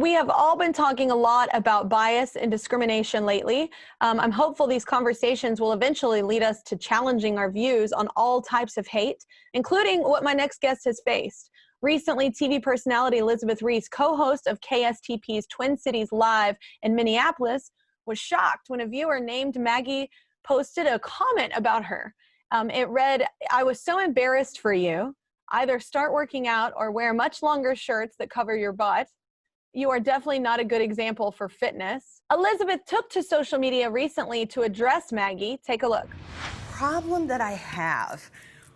we have all been talking a lot about bias and discrimination lately. I'm hopeful these conversations will eventually lead us to challenging our views on all types of hate, including what my next guest has faced. Recently, TV personality Elizabeth Ries, co-host of KSTP's Twin Cities Live in Minneapolis, was shocked when a viewer named Maggie posted a comment about her. It read, "I was so embarrassed for you. Either start working out or wear much longer shirts that cover your butt. You are definitely not a good example for fitness." Elizabeth took to social media recently to address Maggie. Take a look. Problem that I have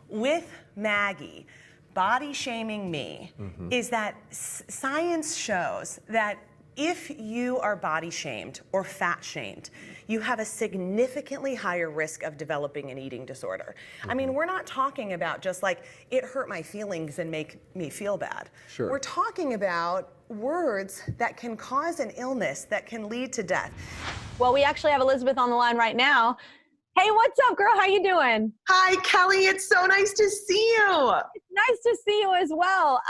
with Maggie body shaming me is that science shows that if you are body shamed or fat shamed, you have a significantly higher risk of developing an eating disorder. I mean, we're not talking about just like, it hurt my feelings and make me feel bad. Sure. We're talking about words that can cause an illness that can lead to death. Well, we actually have Elizabeth on the line right now. Hey, what's up, girl? How you doing? Hi, Kelly. It's so nice to see you. It's nice to see you as well.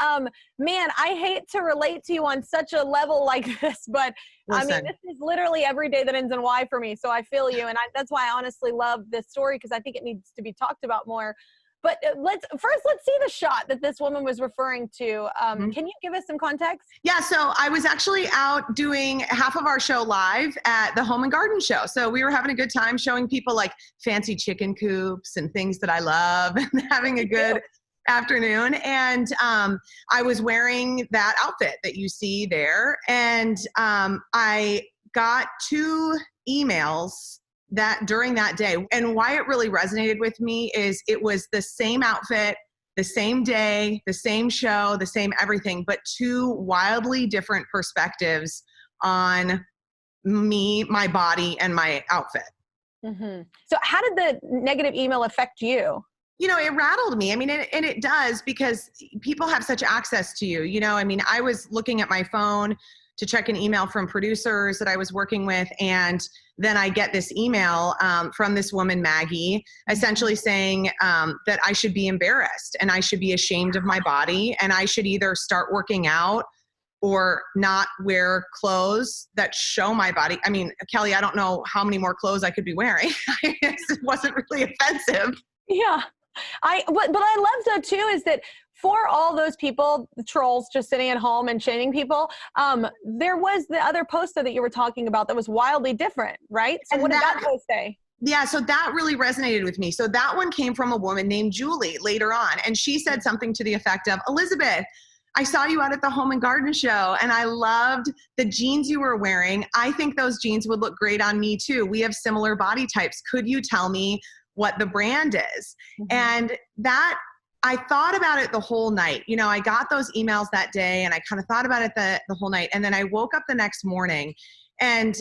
Man, I hate to relate to you on such a level like this, but Listen. I mean, this is literally every day that ends in Y for me. So I feel you. And that's why I honestly love this story, because I think it needs to be talked about more. But let's see the shot that this woman was referring to. Can you give us some context? Yeah, so I was actually out doing half of our show live at the Home and Garden Show. So we were having a good time showing people like fancy chicken coops and things that I love and having a good afternoon. And I was wearing that outfit that you see there. And I got 2 emails that during that day. And why it really resonated with me is it was the same outfit, the same day, the same show, the same everything, but 2 wildly different perspectives on me, my body, and my outfit. So how did the negative email affect you? You know, it rattled me. I mean, and it does, because people have such access to you. You know, I mean, I was looking at my phone to check an email from producers that I was working with, and then I get this email from this woman, Maggie, essentially saying that I should be embarrassed and I should be ashamed of my body, and I should either start working out or not wear clothes that show my body. I mean, Kelly, I don't know how many more clothes I could be wearing. It wasn't really offensive. Yeah. What I love though too is that for all those people, the trolls just sitting at home and shaming people, there was the other poster that you were talking about that was wildly different, right? So what did that post say? Yeah, so that really resonated with me. So that one came from a woman named Julie later on, and she said something to the effect of, "Elizabeth, I saw you out at the Home and Garden Show and I loved the jeans you were wearing. I think those jeans would look great on me too. We have similar body types. Could you tell me what the brand is?" And that, I thought about it the whole night. You know, I got those emails that day and I kind of thought about it the whole night. And then I woke up the next morning and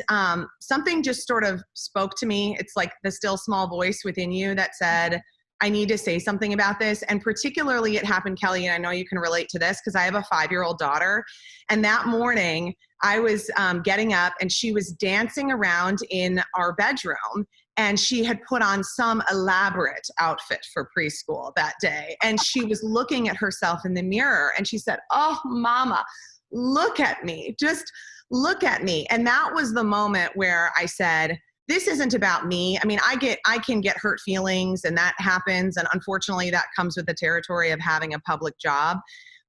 something just sort of spoke to me. It's like the still small voice within you that said, I need to say something about this. And particularly it happened, Kelly, and I know you can relate to this because I have a 5-year-old daughter. And that morning I was getting up and she was dancing around in our bedroom, and she had put on some elaborate outfit for preschool that day. And she was looking at herself in the mirror and she said, "Oh, mama, look at me, just look at me." And that was the moment where I said, this isn't about me. I mean, I can get hurt feelings, and that happens. And unfortunately that comes with the territory of having a public job.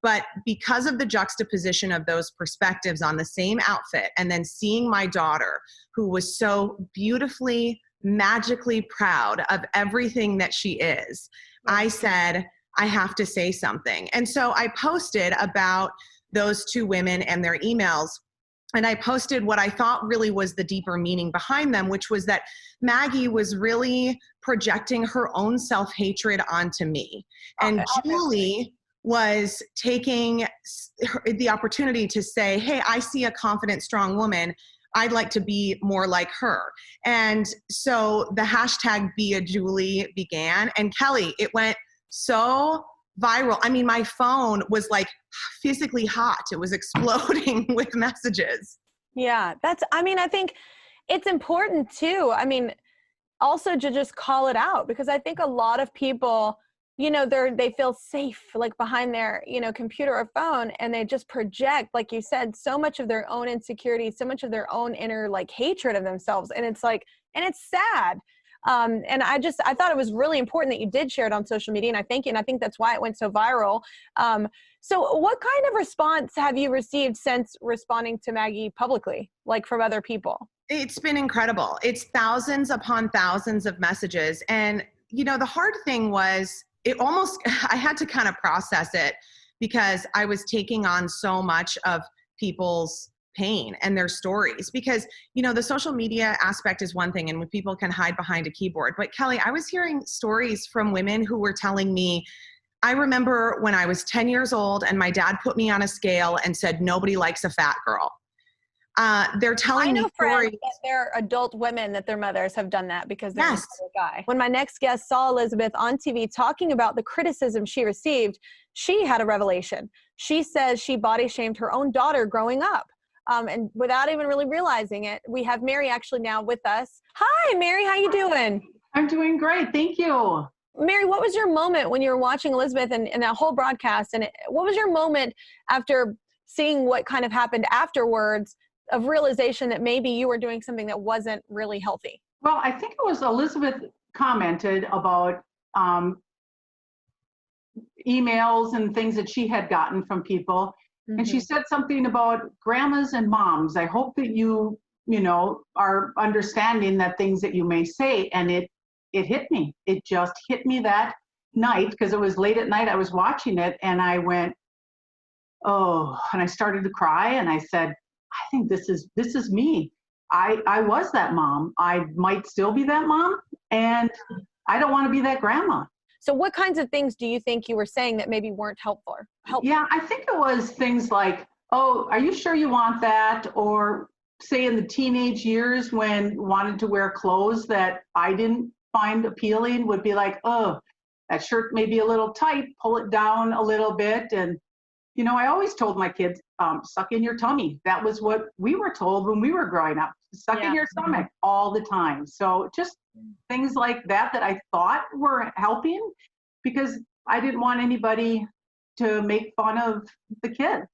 But because of the juxtaposition of those perspectives on the same outfit, and then seeing my daughter, who was so beautifully, magically proud of everything that she is, I said, I have to say something. And so I posted about those 2 women and their emails. And I posted what I thought really was the deeper meaning behind them, which was that Maggie was really projecting her own self-hatred onto me. And Julie was taking the opportunity to say, hey, I see a confident, strong woman. I'd like to be more like her. And so the hashtag BIA Julie began. And Kelly, it went so viral. I mean, my phone was like physically hot. It was exploding with messages. Yeah, I mean, I think it's important too. I mean, also to just call it out, because I think a lot of people they feel safe like behind their, computer or phone, and they just project, like you said, so much of their own insecurity, so much of their own inner like hatred of themselves. And it's like, and it's sad. And I thought it was really important that you did share it on social media, and I thank you. And I think that's why it went so viral. So what kind of response have you received since responding to Maggie publicly, like from other people? It's been incredible. It's thousands upon thousands of messages. And, the hard thing was I had to kind of process it because I was taking on so much of people's pain and their stories because, the social media aspect is one thing and when people can hide behind a keyboard. But Kelly, I was hearing stories from women who were telling me, I remember when I was 10 years old and my dad put me on a scale and said, nobody likes a fat girl. They're telling me stories. That they're adult women that their mothers have done that because they're Yes. a guy. When my next guest saw Elizabeth on TV talking about the criticism she received, she had a revelation. She says she body shamed her own daughter growing up. And without even really realizing it, we have Mary actually now with us. Hi, Mary, how you doing? I'm doing great. Thank you. Mary, what was your moment when you were watching Elizabeth and that whole broadcast? And what was your moment after seeing what kind of happened afterwards of realization that maybe you were doing something that wasn't really healthy? Well, I think it was Elizabeth commented about emails and things that she had gotten from people. Mm-hmm. And she said something about grandmas and moms. I hope that you are understanding that things that you may say. And it hit me. It just hit me that night because it was late at night. I was watching it and I went, oh, and I started to cry and I said, I think this is me. I was that mom. I might still be that mom, and I don't want to be that grandma. So what kinds of things do you think you were saying that maybe weren't helpful? Yeah, I think it was things like, oh, are you sure you want that? Or say in the teenage years when wanted to wear clothes that I didn't find appealing would be like, oh, that shirt may be a little tight, pull it down a little bit. And I always told my kids, suck in your tummy. That was what we were told when we were growing up. Suck in your stomach all the time. So just things like that I thought were helping because I didn't want anybody to make fun of the kids,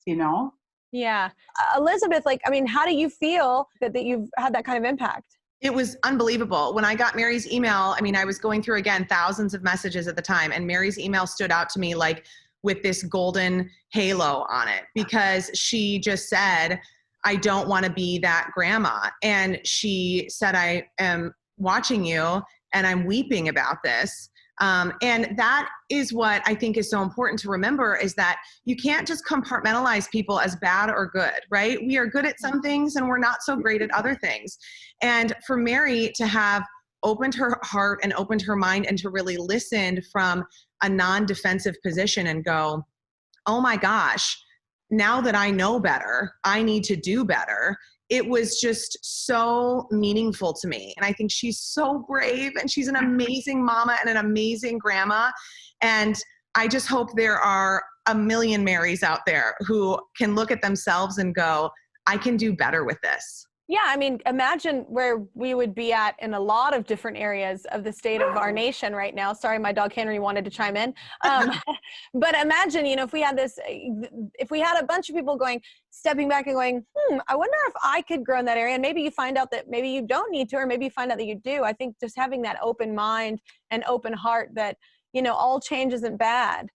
Yeah. Elizabeth, how do you feel that you've had that kind of impact? It was unbelievable. When I got Mary's email, I was going through, again, thousands of messages at the time, and Mary's email stood out to me like with this golden halo on it because she just said, I don't want to be that grandma. And she said, I am watching you and I'm weeping about this. And that is what I think is so important to remember is that you can't just compartmentalize people as bad or good, right? We are good at some things and we're not so great at other things. And for Mary to have opened her heart and opened her mind and to really listen from a non-defensive position and go, oh my gosh, now that I know better, I need to do better. It was just so meaningful to me. And I think she's so brave and she's an amazing mama and an amazing grandma. And I just hope there are a million Marys out there who can look at themselves and go, I can do better with this. Yeah, imagine where we would be at in a lot of different areas of the state of our nation right now. Sorry, my dog Henry wanted to chime in. But imagine, if we had a bunch of people stepping back and going, I wonder if I could grow in that area. And maybe you find out that maybe you don't need to, or maybe you find out that you do. I think just having that open mind and open heart that, all change isn't bad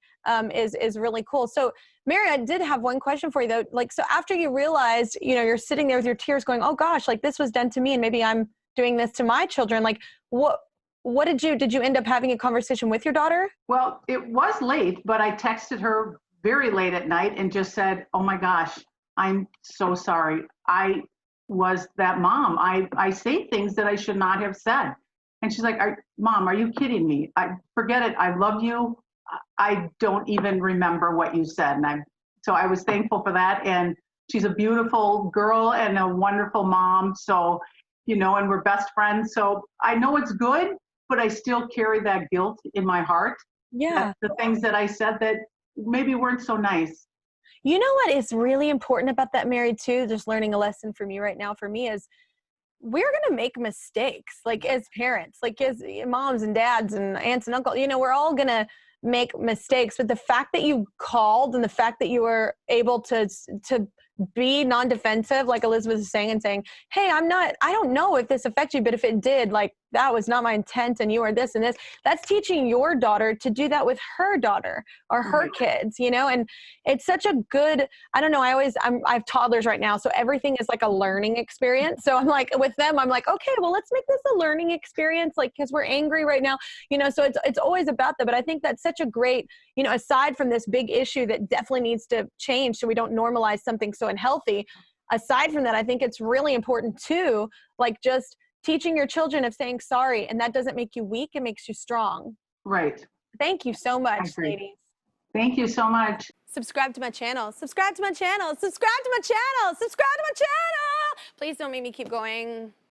is really cool. So Mary, I did have one question for you though. So after you realized, you're sitting there with your tears going, oh gosh, this was done to me and maybe I'm doing this to my children. What did you end up having a conversation with your daughter? Well, it was late, but I texted her very late at night and just said, oh my gosh, I'm so sorry. I was that mom. I say things that I should not have said. And she's like, Mom, are you kidding me? Forget it. I love you. I don't even remember what you said. So I was thankful for that. And she's a beautiful girl and a wonderful mom. So, and we're best friends. So I know it's good, but I still carry that guilt in my heart. Yeah. The things that I said that maybe weren't so nice. You know what is really important about that, Mary, too? Just learning a lesson from you right now for me is we're going to make mistakes, like as parents, like as moms and dads and aunts and uncles, we're all going to make mistakes. But the fact that you called and the fact that you were able to be non-defensive, like Elizabeth is saying, and saying, hey, I don't know if this affects you, but if it did, like, that was not my intent, and you are this and this. That's teaching your daughter to do that with her daughter or her kids, and it's such a good, I don't know, I have toddlers right now, so everything is like a learning experience. So I'm like, with them, I'm like, okay, well, let's make this a learning experience, like, because we're angry right now, so it's always about that. But I think that's such a great, aside from this big issue that definitely needs to change so we don't normalize something so unhealthy, aside from that, I think it's really important too, like just teaching your children of saying sorry, and that doesn't make you weak, it makes you strong. Right. Thank you so much, ladies. Thank you so much. Subscribe to my channel, subscribe to my channel, subscribe to my channel, subscribe to my channel. Please don't make me keep going.